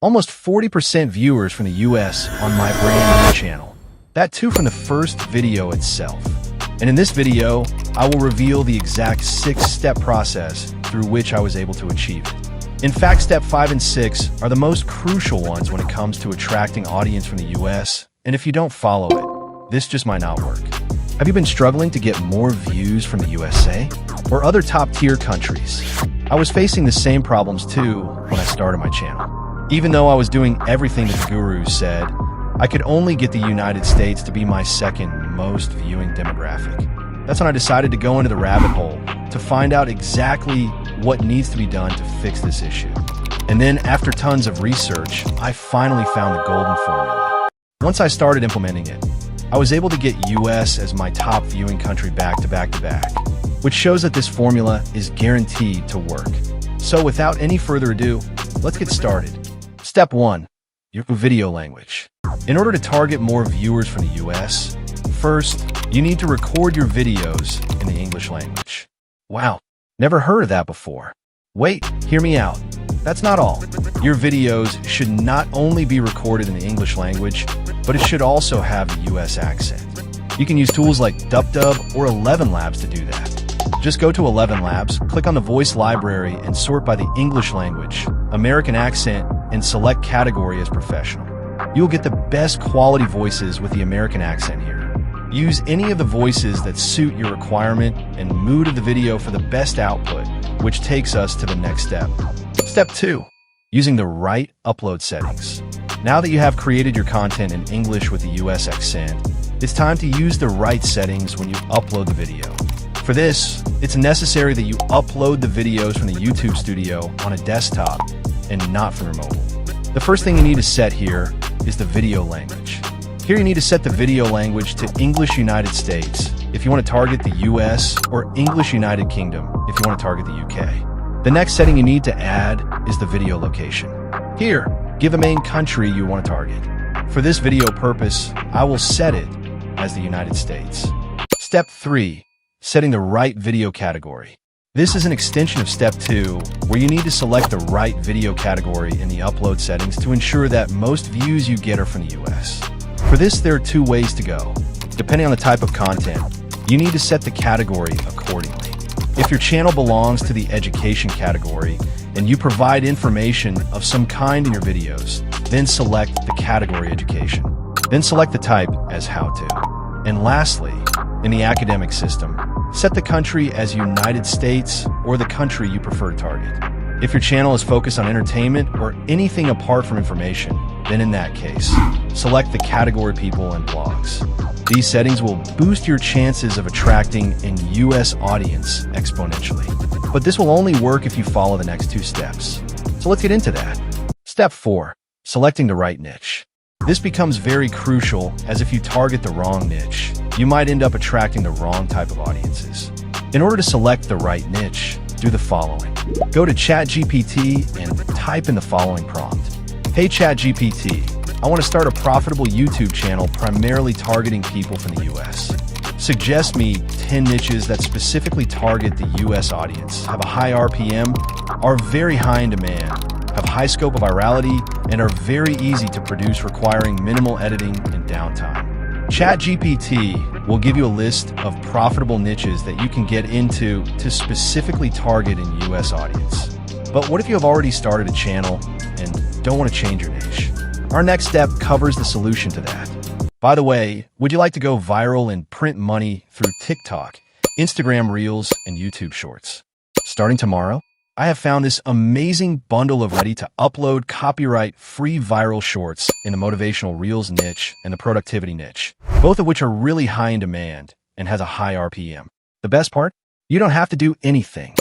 Almost 40% viewers from the US on my brand new channel. That too from the first video itself. And in this video, I will reveal the exact 6-step process through which I was able to achieve it. In fact, step 5 and 6 are the most crucial ones when it comes to attracting audience from the US, and if you don't follow it, this just might not work. Have you been struggling to get more views from the USA or other top-tier countries? I was facing the same problems too when I started my channel. Even though I was doing everything that the gurus said, I could only get the United States to be my second most viewing demographic. That's when I decided to go into the rabbit hole to find out exactly what needs to be done to fix this issue. And then after tons of research, I finally found the golden formula. Once I started implementing it, I was able to get US as my top viewing country back to back to back, which shows that this formula is guaranteed to work. So without any further ado, let's get started. Step 1. Your video language. In order to target more viewers from the US, first, you need to record your videos in the English language. Wow, never heard of that before. Wait, hear me out. That's not all. Your videos should not only be recorded in the English language, but it should also have a US accent. You can use tools like DubDub or 11 Labs to do that. Just go to 11 Labs, click on the voice library, and sort by the English language, American accent, and select category as professional. You will get the best quality voices with the American accent here. Use any of the voices that suit your requirement and mood of the video for the best output, which takes us to the next step. Step 2. Using the right upload settings. Now that you have created your content in English with the US accent, it's time to use the right settings when you upload the video. For this, it's necessary that you upload the videos from the YouTube studio on a desktop and not from your mobile. The first thing you need to set here is the video language. Here you need to set the video language to English United States if you want to target the US, or English United Kingdom if you want to target the UK. The next setting you need to add is the video location. Here, give the main country you want to target. For this video purpose, I will set it as the United States. Step 3. Setting the right video category. This is an extension of step 2, where you need to select the right video category in the upload settings to ensure that most views you get are from the US. For this, there are 2 ways to go. Depending on the type of content, you need to set the category accordingly. If your channel belongs to the education category and you provide information of some kind in your videos, then select the category education. Then select the type as how-to. And lastly, in the academic system, set the country as United States or the country you prefer to target. If your channel is focused on entertainment or anything apart from information, then in that case, select the category people and blogs. These settings will boost your chances of attracting an US audience exponentially. But this will only work if you follow the next 2 steps. So let's get into that. Step 4. Selecting the right niche. This becomes very crucial, as if you target the wrong niche, you might end up attracting the wrong type of audiences. In order to select the right niche, do the following. Go to ChatGPT and type in the following prompt. Hey ChatGPT, I want to start a profitable YouTube channel primarily targeting people from the US. Suggest me 10 niches that specifically target the US audience, have a high RPM, are very high in demand, have high scope of virality, and are very easy to produce, requiring minimal editing and downtime. ChatGPT will give you a list of profitable niches that you can get into to specifically target an US audience. But what if you have already started a channel and don't want to change your niche? Our next step covers the solution to that. By the way, would you like to go viral and print money through TikTok, Instagram Reels, and YouTube Shorts? Starting tomorrow, I have found this amazing bundle of ready-to-upload copyright-free viral shorts in the motivational Reels niche and the productivity niche, both of which are really high in demand and has a high RPM. The best part? You don't have to do anything.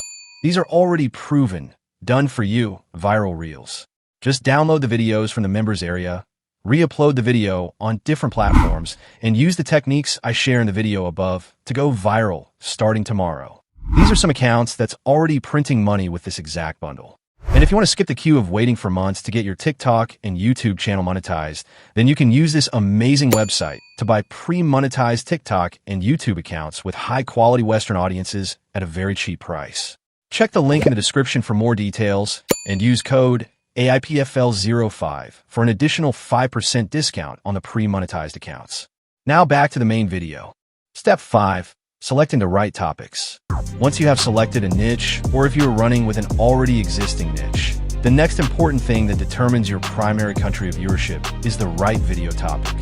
These are already proven, done for you, viral Reels. Just download the videos from the members area, re-upload the video on different platforms, and use the techniques I share in the video above to go viral starting tomorrow. These are some accounts that's already printing money with this exact bundle. And if you want to skip the queue of waiting for months to get your TikTok and YouTube channel monetized, then you can use this amazing website to buy pre-monetized TikTok and YouTube accounts with high-quality Western audiences at a very cheap price. Check the link in the description for more details and use code AIPFL05 for an additional 5% discount on the pre-monetized accounts. Now back to the main video. Step 5. Selecting the right topics. Once you have selected a niche, or if you are running with an already existing niche, the next important thing that determines your primary country of viewership is the right video topic.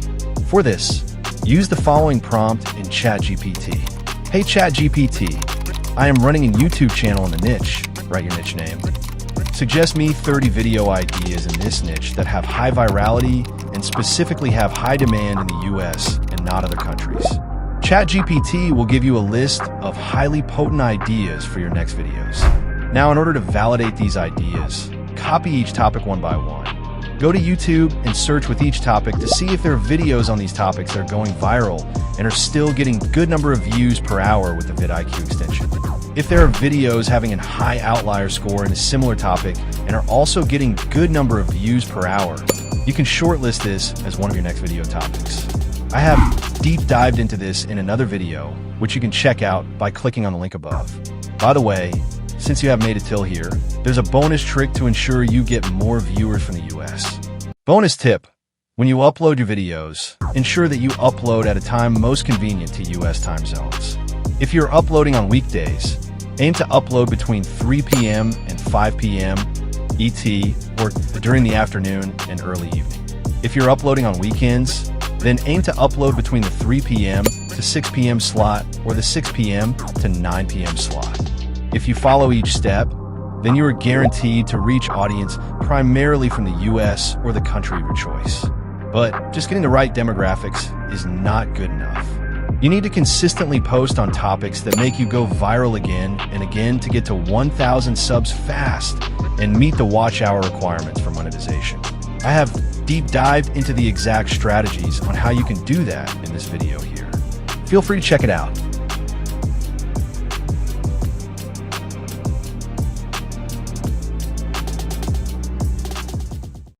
For this, use the following prompt in ChatGPT. Hey ChatGPT, I am running a YouTube channel in the niche. Write your niche name. Suggest me 30 video ideas in this niche that have high virality and specifically have high demand in the US and not other countries. ChatGPT will give you a list of highly potent ideas for your next videos. Now, in order to validate these ideas, copy each topic one by one. Go to YouTube and search with each topic to see if there are videos on these topics that are going viral and are still getting good number of views per hour with the vidIQ extension. If there are videos having a high outlier score in a similar topic and are also getting good number of views per hour, you can shortlist this as one of your next video topics. I have deep dived into this in another video, which you can check out by clicking on the link above. By the way, since you have made it till here, there's a bonus trick to ensure you get more viewers from the US. Bonus tip: when you upload your videos, ensure that you upload at a time most convenient to US time zones. If you're uploading on weekdays, aim to upload between 3 p.m. and 5 p.m. ET, or during the afternoon and early evening. If you're uploading on weekends, then aim to upload between the 3 p.m. to 6 p.m. slot or the 6 p.m. to 9 p.m. slot. If you follow each step, then you are guaranteed to reach audience primarily from the US or the country of your choice. But just getting the right demographics is not good enough. You need to consistently post on topics that make you go viral again and again to get to 1,000 subs fast and meet the watch hour requirements for monetization. I have deep dived into the exact strategies on how you can do that in this video here. Feel free to check it out.